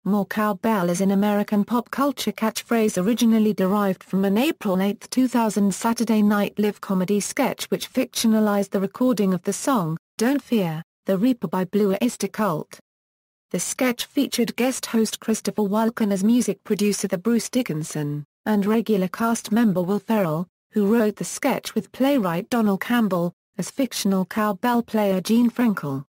More Cowbell is an American pop culture catchphrase originally derived from an April 8, 2000 Saturday Night Live comedy sketch which fictionalized the recording of the song, Don't Fear, the Reaper by Blue Öyster Cult. The sketch featured guest host Christopher Walken as music producer Bruce Dickinson, and regular cast member Will Ferrell, who wrote the sketch with playwright Donnell Campbell, as fictional cowbell player Gene Frenkle.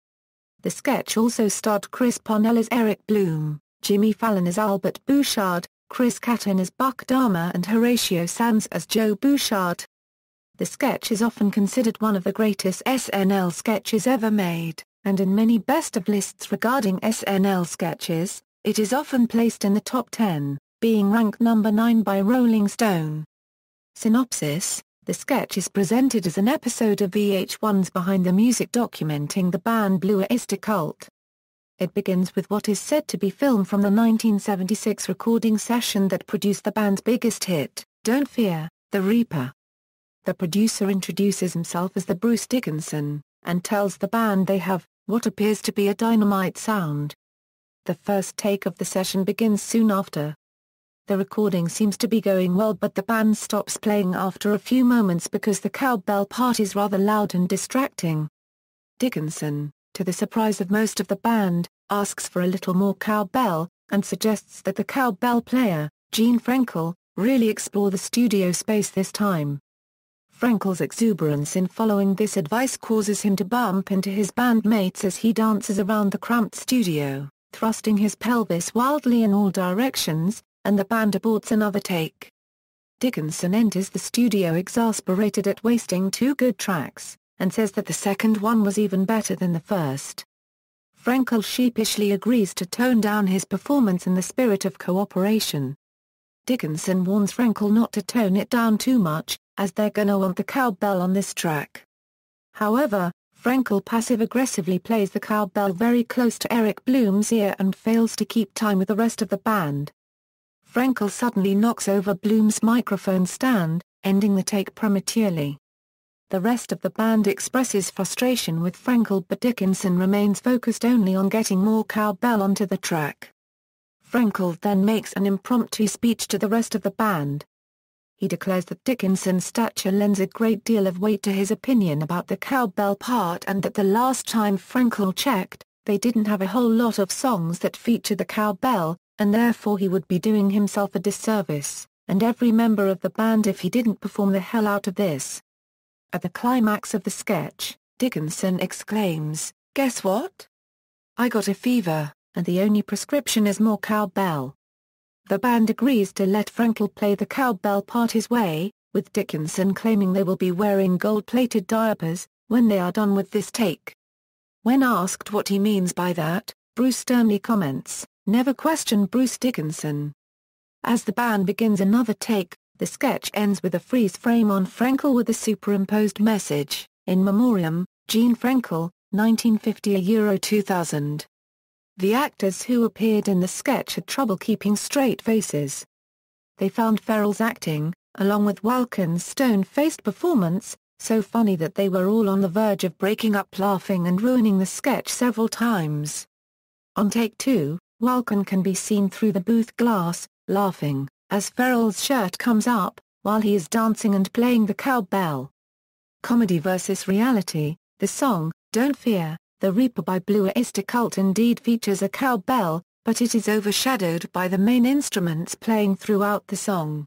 The sketch also starred Chris Parnell as Eric Bloom, Jimmy Fallon as Albert Bouchard, Chris Kattan as Buck Dharma and Horatio Sanz as Joe Bouchard. The sketch is often considered one of the greatest SNL sketches ever made, and in many best-of lists regarding SNL sketches, it is often placed in the top 10, being ranked number 9 by Rolling Stone. Synopsis: the sketch is presented as an episode of VH1's Behind the Music documenting the band Blue Öyster Cult. It begins with what is said to be film from the 1976 recording session that produced the band's biggest hit, Don't Fear, the Reaper. The producer introduces himself as the Bruce Dickinson, and tells the band they have what appears to be a dynamite sound. The first take of the session begins soon after. The recording seems to be going well, but the band stops playing after a few moments because the cowbell part is rather loud and distracting. Dickinson, to the surprise of most of the band, asks for a little more cowbell, and suggests that the cowbell player, Gene Frenkle, really explore the studio space this time. Frenkle's exuberance in following this advice causes him to bump into his bandmates as he dances around the cramped studio, thrusting his pelvis wildly in all directions, and the band aborts another take. Dickinson enters the studio exasperated at wasting two good tracks, and says that the second one was even better than the first. Frenkle sheepishly agrees to tone down his performance in the spirit of cooperation. Dickinson warns Frenkle not to tone it down too much, as they're gonna want the cowbell on this track. However, Frenkle passive-aggressively plays the cowbell very close to Eric Bloom's ear and fails to keep time with the rest of the band. Frenkle suddenly knocks over Bloom's microphone stand, ending the take prematurely. The rest of the band expresses frustration with Frenkle, but Dickinson remains focused only on getting more cowbell onto the track. Frenkle then makes an impromptu speech to the rest of the band. He declares that Dickinson's stature lends a great deal of weight to his opinion about the cowbell part and that the last time Frenkle checked, they didn't have a whole lot of songs that feature the cowbell, and therefore he would be doing himself a disservice, and every member of the band if he didn't perform the hell out of this. At the climax of the sketch, Dickinson exclaims, "Guess what? I got a fever, and the only prescription is more cowbell." The band agrees to let Frenkle play the cowbell part his way, with Dickinson claiming they will be wearing gold-plated diapers when they are done with this take. When asked what he means by that, Bruce sternly comments, "Never question Bruce Dickinson." As the band begins another take, the sketch ends with a freeze frame on Frenkle with a superimposed message, "In Memoriam, Gene Frenkle, 1950–2000." The actors who appeared in the sketch had trouble keeping straight faces. They found Ferrell's acting, along with Walken's stone-faced performance, so funny that they were all on the verge of breaking up laughing and ruining the sketch several times. On take 2, Walken can be seen through the booth glass, laughing, as Ferrell's shirt comes up, while he is dancing and playing the cowbell. Comedy versus reality: the song, Don't Fear, the Reaper by Blue Öyster Cult indeed features a cowbell, but it is overshadowed by the main instruments playing throughout the song.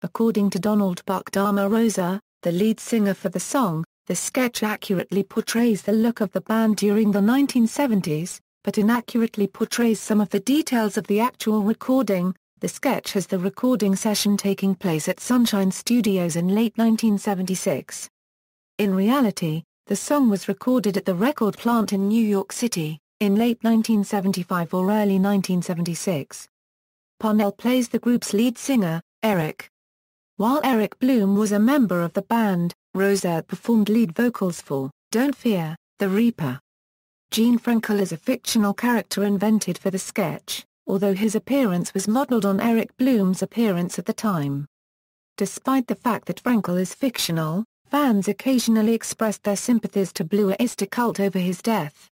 According to Donald "Buck" Dharma Rosa, the lead singer for the song, the sketch accurately portrays the look of the band during the 1970s, but inaccurately portrays some of the details of the actual recording. The sketch has the recording session taking place at Sunshine Studios in late 1976. In reality, the song was recorded at the record plant in New York City, in late 1975 or early 1976. Parnell plays the group's lead singer, Eric. While Eric Bloom was a member of the band, Rosa performed lead vocals for Don't Fear, the Reaper. Gene Frenkle is a fictional character invented for the sketch, although his appearance was modeled on Eric Bloom's appearance at the time. Despite the fact that Frenkle is fictional, fans occasionally expressed their sympathies to Blue Öyster Cult over his death.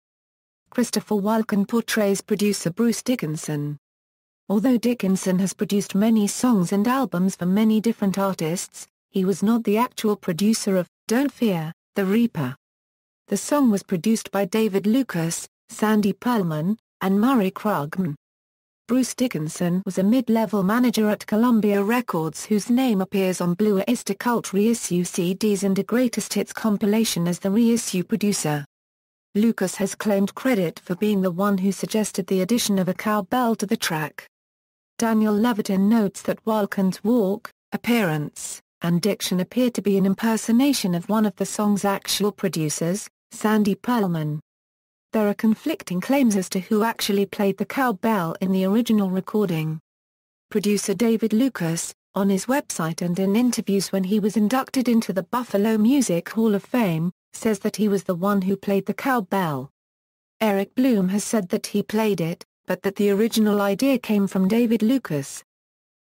Christopher Walken portrays producer Bruce Dickinson. Although Dickinson has produced many songs and albums for many different artists, he was not the actual producer of Don't Fear, the Reaper. The song was produced by David Lucas, Sandy Pearlman, and Murray Krugman. Bruce Dickinson was a mid-level manager at Columbia Records whose name appears on Blue Öyster Cult reissue CDs and a greatest hits compilation as the reissue producer. Lucas has claimed credit for being the one who suggested the addition of a cowbell to the track. Daniel Levitin notes that Walken's walk, appearance, and diction appear to be an impersonation of one of the song's actual producers, Sandy Pearlman. There are conflicting claims as to who actually played the cowbell in the original recording. Producer David Lucas, on his website and in interviews when he was inducted into the Buffalo Music Hall of Fame, says that he was the one who played the cowbell. Eric Bloom has said that he played it, but that the original idea came from David Lucas.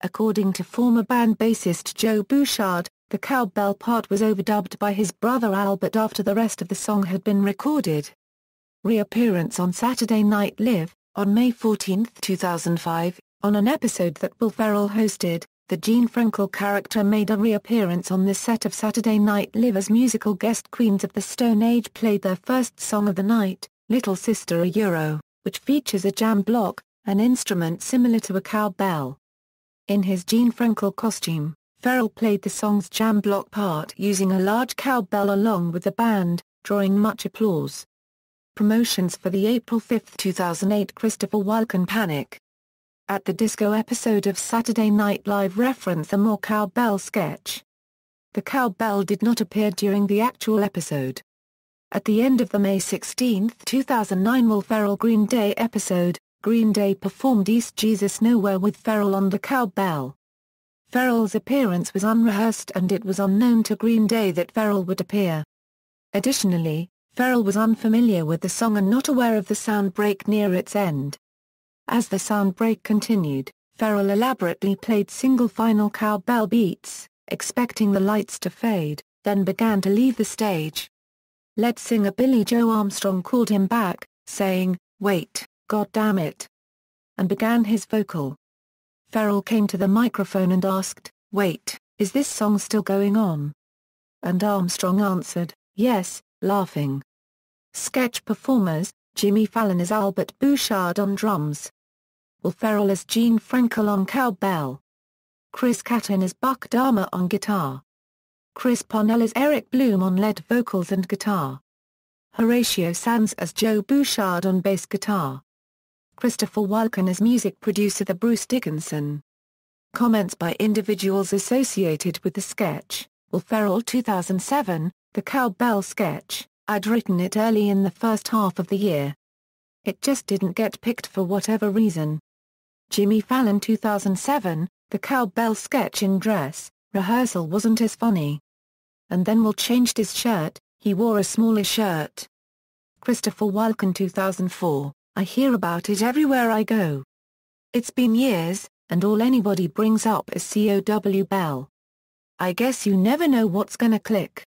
According to former band bassist Joe Bouchard, the cowbell part was overdubbed by his brother Albert after the rest of the song had been recorded. Reappearance on Saturday Night Live, on May 14, 2005, on an episode that Will Ferrell hosted, the Gene Frenkle character made a reappearance on the set of Saturday Night Live as musical guest Queens of the Stone Age played their first song of the night, Little Sister a Euro, which features a jam block, an instrument similar to a cowbell. In his Gene Frenkle costume, Ferrell played the song's jam block part using a large cowbell along with the band, drawing much applause. Promotions for the April 5, 2008 Christopher Walken Panic! At the Disco episode of Saturday Night Live reference the More Cowbell sketch. The cowbell did not appear during the actual episode. At the end of the May 16, 2009 Will Ferrell Green Day episode, Green Day performed East Jesus Nowhere with Ferrell on the cowbell. Ferrell's appearance was unrehearsed and it was unknown to Green Day that Ferrell would appear. Additionally, Ferrell was unfamiliar with the song and not aware of the sound break near its end. As the sound break continued, Ferrell elaborately played single final cowbell beats, expecting the lights to fade, then began to leave the stage. Lead singer Billy Joe Armstrong called him back, saying, "Wait, God damn it," and began his vocal. Ferrell came to the microphone and asked, "Wait, is this song still going on?" And Armstrong answered, "Yes," laughing. Sketch performers, Jimmy Fallon as Albert Bouchard on drums. Will Ferrell as Gene Frenkle on cowbell. Chris Kattan as Buck Dharma on guitar. Chris Parnell as Eric Bloom on lead vocals and guitar. Horatio Sanz as Joe Bouchard on bass guitar. Christopher Walken as music producer The Bruce Dickinson. Comments by individuals associated with the sketch. Will Ferrell 2007, the cowbell sketch, I'd written it early in the first half of the year. It just didn't get picked for whatever reason. Jimmy Fallon 2007, the cowbell sketch in dress, rehearsal wasn't as funny. And then Will changed his shirt, he wore a smaller shirt. Christopher Walken 2004, I hear about it everywhere I go. It's been years, and all anybody brings up is cowbell. I guess you never know what's gonna click.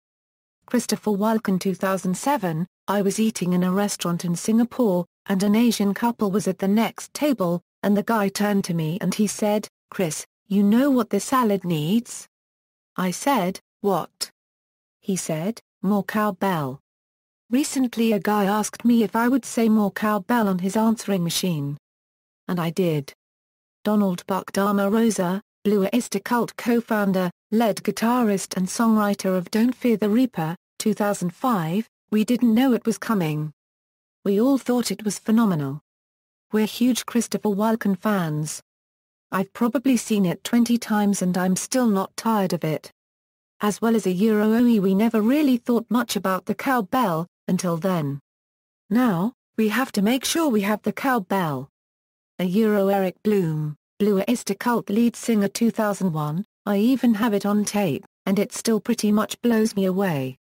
Christopher Walken 2007, I was eating in a restaurant in Singapore, and an Asian couple was at the next table, and the guy turned to me and he said, "Chris, you know what the salad needs?" I said, "What?" He said, "More cowbell." Recently a guy asked me if I would say more cowbell on his answering machine. And I did. Donald Buck Dharma Rosa, Blue Öyster Cult co-founder, lead guitarist and songwriter of Don't Fear the Reaper, 2005, we didn't know it was coming. We all thought it was phenomenal. We're huge Christopher Walken fans. I've probably seen it 20 times and I'm still not tired of it. As well as a Euro we never really thought much about the cowbell, until then. Now, we have to make sure we have the cowbell. A Euro Eric Bloom, Blue Öyster Cult lead singer 2001, I even have it on tape, and it still pretty much blows me away.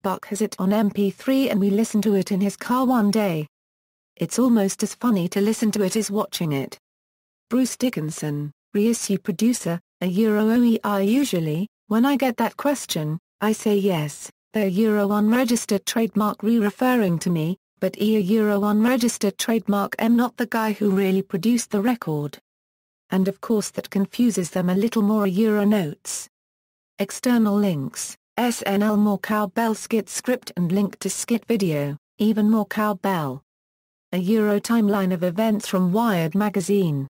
Buck has it on MP3 and we listened to it in his car one day. It's almost as funny to listen to it as watching it. Bruce Dickinson, reissue producer, a Euro I usually, when I get that question, I say yes, the Euro unregistered trademark referring to me, but a Euro unregistered trademark not the guy who really produced the record. and of course that confuses them a little more. Notes. External links: SNL More Cowbell skit script and link to skit video, Even More Cowbell. A Timeline of events from Wired magazine.